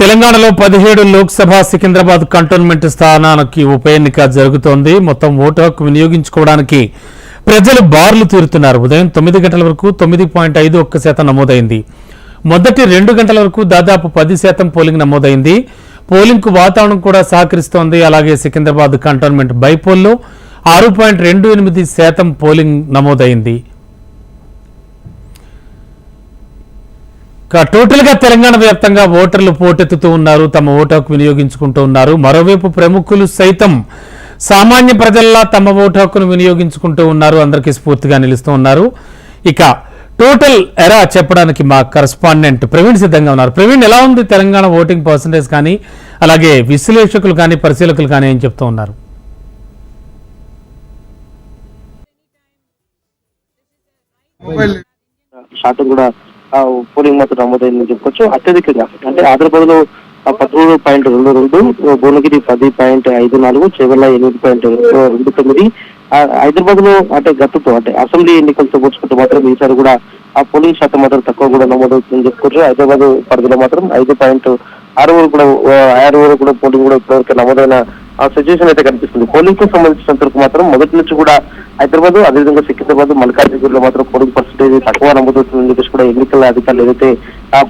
తెలంగాణలో 17 లోక్సభ సికింద్రాబాద్ కంటోన్మెంట్ స్థానానికి ఉప ఎన్నిక జరుగుతోంది. మొత్తం ఓటు హక్కు వినియోగించుకోవడానికి ప్రజలు బార్లు తీరుతున్నారు. ఉదయం 9 గంటల వరకు 9.51% నమోదైంది. మొదటి 2 గంటల వరకు దాదాపు 10% పోలింగ్ నమోదైంది. పోలింగ్ కు వాతావరణం కూడా సహకరిస్తోంది. అలాగే సికింద్రాబాద్ కంటోన్మెంట్ బైపోల్లో 6.28% పోలింగ్ నమోదైంది. టోటల్ గా తెలంగాణ వ్యాప్తంగా ఓటర్లు పోటెత్తుతూ ఉన్నారు, తమ ఓటు హక్కు వినియోగించుకుంటూ ఉన్నారు. మరోవైపు ప్రముఖులు సైతం సామాన్య ప్రజల్లా తమ ఓటు హక్కును వినియోగించుకుంటూ ఉన్నారు, అందరికీ స్ఫూర్తిగా నిలుస్తూ ఉన్నారు. ఇక టోటల్ ఎరా చెప్పడానికి మా కరెస్పాండెంట్ ప్రవీణ్ సిద్ధంగా ఉన్నారు. ప్రవీణ్, ఎలా ఉంది తెలంగాణ ఓటింగ్ పర్సంటేజ్ కానీ, అలాగే విశ్లేషకులు కానీ పరిశీలకులు కానీ ఏం చెప్తూ ఉన్నారు? పోలింగ్ మాత్రం నమోదైందని చెప్పుకోవచ్చు. అత్యధికంగా అంటే ఆదిలాబాద్ లో 13.22, భువనగిరి 10.54, చేవెళ్ళ 8.29. హైదరాబాద్ లో అంటే గతంతో అంటే అసెంబ్లీ ఎన్నికలతో పోల్చుకుంటే మాత్రం ఈసారి కూడా ఆ పోలింగ్ శాతం మాత్రం తక్కువ కూడా నమోదవుతుందని చెప్పుకోవచ్చు. హైదరాబాద్ పరిధిలో మాత్రం 5.6 వరకు కూడా పోలింగ్ కూడా ఇప్పటివరకు నమోదైన ఆ సిచ్యువేషన్ అయితే కనిపిస్తుంది. పోలింగ్ కు సంబంధించినంత వరకు మాత్రం మొదటి నుంచి కూడా హైదరాబాద్, అదేవిధంగా సికింద్రాబాద్, మల్కాజ్గిరిలో మాత్రం పోలింగ్ పర్సెంటేజ్ తక్కువ నమోదవుతుందని చెప్పేసి కూడా ఎన్నికల అధికారులు ఏదైతే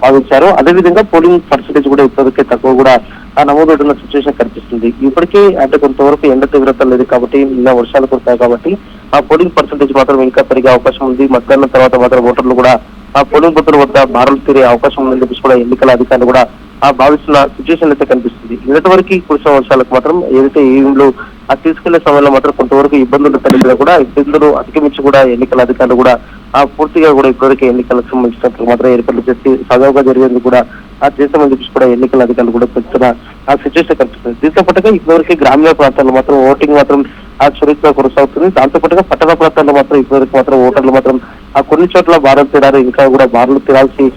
భావించారో, అదేవిధంగా పోలింగ్ పర్సెంటేజ్ కూడా ఇప్పటికే తక్కువ కూడా నమోదవుతున్న సిచ్యువేషన్ కనిపిస్తుంది. ఇప్పటికే అంటే కొంతవరకు ఎండ తీవ్రత లేదు కాబట్టి, నిన్న వర్షాలు కురుతాయి కాబట్టి ఆ పోలింగ్ పర్సెంటేజ్ మాత్రం ఇంకా పెరిగే అవకాశం ఉంది. మధ్యాహ్నం తర్వాత మాత్రం ఓటర్లు కూడా ఆ పోలింగ్ బూతుల వద్ద బారులు తీరే అవకాశం ఉందని చెప్పేసి కూడా ఎన్నికల అధికారులు కూడా భావిస్తున్న సిచ్యువేషన్ అయితే కనిపిస్తుంది. నిన్నటి వరకు కురిసిన వర్షాలకు మాత్రం ఏదైతే ఈవీఎంలు తీసుకెళ్లే సమయంలో మాత్రం కొంతవరకు ఇబ్బందులు కలిగినా కూడా ఇబ్బందులు అధిగమించి కూడా ఎన్నికల అధికారులు కూడా పూర్తిగా కూడా ఇప్పటివరకు ఎన్నికలకు సంబంధించినట్లు మాత్రం ఏర్పాట్లు చేసి సజావుగా జరిగేందుకు కూడా చేస్తామని చెప్పేసి కూడా ఎన్నికల అధికారులు కూడా పెంచుతున్న సిచ్యువేషన్ కనిపిస్తుంది. దీంతో పాటుగా ఇప్పటివరకు గ్రామీణ ప్రాంతాల్లో మాత్రం ఓటింగ్ మాత్రం చురుకుగా కొనసాగుతుంది. దాంతో పాటుగా పట్టణ ప్రాంతాల్లో మాత్రం ఇప్పటివరకు మాత్రం ఓటర్లు మాత్రం కొన్ని చోట్ల బారులు తీరారు, ఇంకా కూడా బారులు తీరాల్సి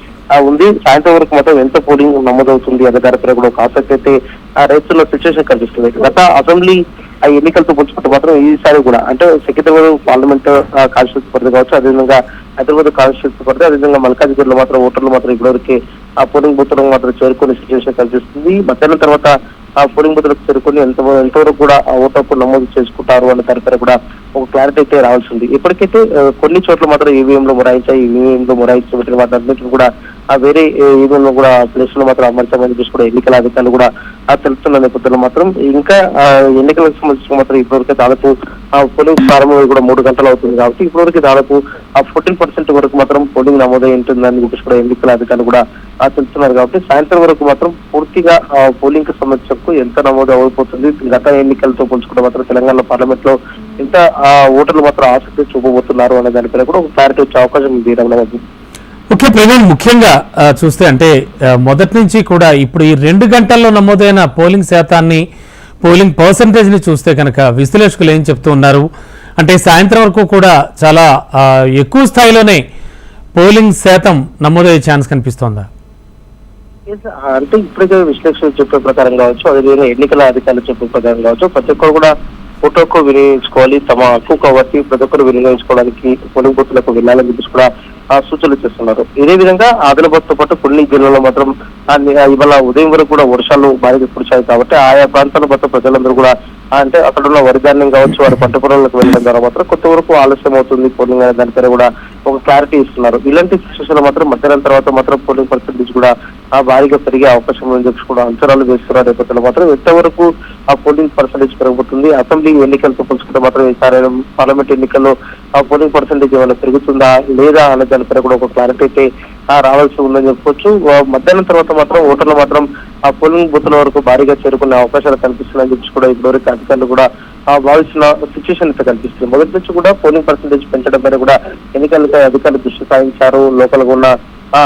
ఉంది. సాయంత్రం వరకు మాత్రం ఎంత పోలింగ్ నమోదవుతుంది అనే దానిపై కూడా ఒక ఆసక్తి అయితే రైతున్న సిచ్యువేషన్ కనిపిస్తుంది. గత అసెంబ్లీ ఎన్నికలతో పోల్చుకుంటే మాత్రం ఈసారి కూడా అంటే సికింద్రాబాద్ పార్లమెంట్ కాన్స్టిట్యూన్సీ పరిధి కావచ్చు, అదేవిధంగా హైదరాబాద్ కాన్స్టిట్యూన్సీ పరిధి, అదేవిధంగా మల్కాజ్గిరిలో మాత్రం ఓటర్లు మాత్రం ఇప్పటివరకు ఆ పోలింగ్ బూత్లకు మాత్రం చేరుకునే సిచ్యువేషన్ కనిపిస్తుంది. మధ్యాహ్నం తర్వాత ఆ పోలింగ్ బూత్లకు చేరుకుని ఎంతవరకు కూడా ఆ ఓటు హక్కు నమోదు చేసుకుంటారు అనే దానిపై కూడా ఒక క్లారిటీ అయితే రావాల్సి ఉంది. ఇప్పటికైతే కొన్ని చోట్ల మాత్రం ఈవీఎంలు మొరాయించాయి, ఈవీఎంలు మొరాయించబట్టిన వాటి కూడా వేరే ఈవీఎంలు కూడా ప్లేస్ లో మాత్రం అమర్చామని చెప్పేసి కూడా ఎన్నికల అధికారులు కూడా తెలుస్తున్న నేపథ్యంలో మాత్రం ఇంకా ఎన్నికలకు సంబంధించిన మాత్రం ఇప్పటివరకు దాదాపు పోలింగ్ ప్రారంభం కూడా 3 గంటలు అవుతుంది కాబట్టి ఇప్పటివరకు దాదాపు 14% వరకు మాత్రం పోలింగ్ నమోదై ఉంటుందని చెప్పేసి కూడా ఎన్నికల అధికారులు కూడా తెలుస్తున్నారు. కాబట్టి సాయంత్రం వరకు మాత్రం పూర్తిగా పోలింగ్ కి సంబంధించిన ఎంత నమోదు అయిపోతుంది, గత ఎన్నికలతో పోల్చుకుంటే మాత్రం తెలంగాణ పార్లమెంట్ లో ఎంత ఓటర్లు మాత్రం ఆసక్తి చూపబోతున్నారు అనే దానిపైన కూడా ఒక క్లారిటీ వచ్చే అవకాశం ఉంది. రమణబాబు, ఓకే ప్రవీణ్, ముఖ్యంగా చూస్తే అంటే మొదటి నుంచి కూడా ఇప్పుడు ఈ 2 గంటల్లో నమోదైన పోలింగ్ శాతాన్ని, పోలింగ్ పర్సంటేజ్ ని చూస్తే కనుక విశ్లేషకులు ఏం చెప్తూ ఉన్నారు అంటే సాయంత్రం వరకు కూడా చాలా ఎక్కువ స్థాయిలోనే పోలింగ్ శాతం నమోదయ్యే ఛాన్స్ కనిపిస్తోందా? అంటే ఇప్పటికే విశ్లేషకులు చెప్పే ప్రకారం కావచ్చు, అదేవిధంగా ఎన్నికల అధికారులు చెప్పే ప్రకారం కావచ్చు, ప్రతి ఒక్కరు కూడా ఓటు హక్కు వినియోగించుకోవాలి, తమ హక్కు కాబట్టి ప్రతి ఒక్కరు వినియోగించుకోవడానికి పోలింగ్ బూత్లకు వెళ్ళాలని చెప్పేసి కూడా సూచనలు చేస్తున్నారు. ఇదే విధంగా ఆదిలాబాద్ తో పాటు కొన్ని జిల్లాల్లో మాత్రం ఇవాళ ఉదయం వరకు కూడా వర్షాలు భారీగా కురిశాయి కాబట్టి ఆయా ప్రాంతాల మొత్తం ప్రజలందరూ కూడా అంటే అక్కడ ఉన్న వరి ధాన్యం కావచ్చు, వారి పంట పొలాలకు వెళ్ళడం ద్వారా మాత్రం కొంతవరకు ఆలస్యం అవుతుంది పోలింగ్ అనే దానిపైన కూడా ఒక క్లారిటీ ఇస్తున్నారు. ఇలాంటి సిచ్యువేషన్ మాత్రం మధ్యాహ్నం తర్వాత మాత్రం పోలింగ్ పర్సెంటేజ్ కూడా భారీగా పెరిగే అవకాశం ఉందని చెప్పి కూడా అంచనాలు వేస్తున్నారు. నేపథ్యంలో మాత్రం ఎంతవరకు ఆ పోలింగ్ పర్సెంటేజ్ పెరగబోతుంది, అసెంబ్లీ ఎన్నికలతో పోల్చుకుంటే మాత్రం ఈసారి పార్లమెంట్ ఎన్నికల్లో ఆ పోలింగ్ పర్సెంటేజ్ ఏమైనా పెరుగుతుందా లేదా అనే దానిపైన కూడా ఒక క్లారిటీ అయితే రావాల్సి ఉందని చెప్పుకోవచ్చు. మధ్యాహ్నం తర్వాత మాత్రం ఓటర్లు మాత్రం ఆ పోలింగ్ బూత్ల వరకు భారీగా చేరుకునే అవకాశాలు కనిపిస్తున్నాయని చెప్పి కూడా ఇప్పటివరకు అధికారులు కూడా భావిస్తున్న సిచ్యువేషన్ అయితే కనిపిస్తుంది. మొదటి నుంచి కూడా పోలింగ్ పర్సెంటేజ్ పెంచడం పైన కూడా ఎన్నికలపై అధికారులు దృష్టి సారించారు. లోకల్గా ఉన్న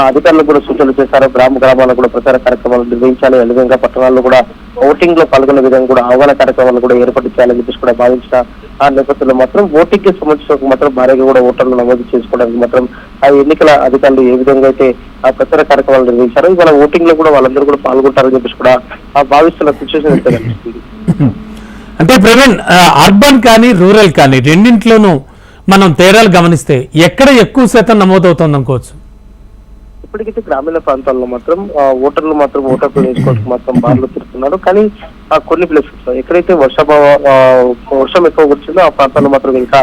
అధికారులకు కూడా సూచనలు చేశారు. గ్రామాల్లో కూడా ప్రచార కార్యక్రమాలు నిర్వహించాలి, అదేవిధంగా పట్టణాల్లో కూడా ఓటింగ్ లో పాల్గొనే విధంగా కూడా అవగాహన కార్యక్రమాలు కూడా ఏర్పాటు చేయాలని చెప్పేసి కూడా భావించిన ఆ నేపథ్యంలో మాత్రం ఓటింగ్ కి సంబంధించిన మాత్రం భారీగా కూడా ఓటర్లు నమోదు చేసుకోవడానికి మాత్రం ఆ ఎన్నికల అధికారులు ఏ విధంగా అయితే ఆ ప్రచార కార్యక్రమాలు నిర్వహించారో ఇవాళ ఓటింగ్ లో కూడా వాళ్ళందరూ కూడా పాల్గొంటారని చెప్పేసి కూడా భావిస్తున్న సిచ్యువేషన్ అయితే కనిపిస్తుంది. అంటే ప్రవీణ్, అర్బన్ కానీ రూరల్ కానీ రెండింట్లోనూ మనం తేడాలు గమనిస్తే ఎక్కడ ఎక్కువ శాతం నమోదవుతుంది అనుకోవచ్చు? ఇప్పటికైతే గ్రామీణ ప్రాంతాల్లో మాత్రం ఓటర్లు మాత్రం ఓటు హక్కు వినియోగించుకోవడానికి మాత్రం బార్లు తిరుగుతున్నారు. కానీ కొన్ని ప్లేసెస్ ఎక్కడైతే వర్షం ఎక్కువ వచ్చిందో ఆ ప్రాంతాల్లో మాత్రం ఇంకా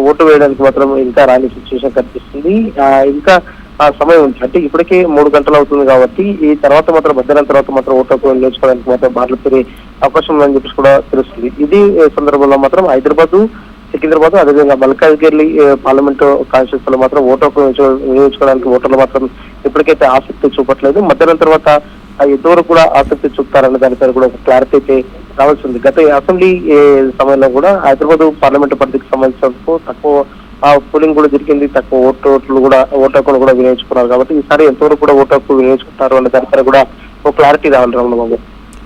ఓటు వేయడానికి మాత్రం ఇంకా రాని సిచ్యువేషన్ కనిపిస్తుంది. ఇంకా సమయం ఉంది, అంటే ఇప్పటికే 3 గంటలు అవుతుంది కాబట్టి ఈ తర్వాత మాత్రం మధ్యాహ్నం తర్వాత మాత్రం ఓటు హక్కు వినియోగించుకోవడానికి మాత్రం బార్లు తిరిగే అవకాశం ఉందని చెప్పేసి కూడా తెలుస్తుంది. ఇది సందర్భంలో మాత్రం హైదరాబాద్, సికింద్రాబాద్, అదేవిధంగా మల్కాజ్గిరి పార్లమెంట్ కాన్స్టిట్యూన్సీ లో మాత్రం ఓటు హక్కు వినియోగించుకోవడానికి ఓటర్లు మాత్రం ఇప్పటికైతే ఆసక్తి చూపట్లేదు. మధ్యాహ్నం తర్వాత ఎంతవరకు కూడా ఆసక్తి చూపుతారనే దానిపైన కూడా ఒక క్లారిటీ అయితే రావాల్సింది. గత అసెంబ్లీ సమయంలో కూడా హైదరాబాద్ పార్లమెంట్ పరిధికి సంబంధించినందుకు తక్కువ పోలింగ్ కూడా జరిగింది, తక్కువ ఓట్లు కూడా ఓటు హక్కును కూడా వినియోగించుకున్నారు. కాబట్టి ఈసారి ఎంతవరకు కూడా ఓటు హక్కు వినియోగించుకుంటారు అనే దానిపైన కూడా ఒక క్లారిటీ రావాలి Ramababu.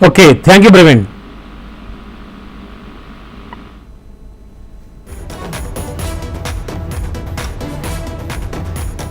Okay, thank you Praveen.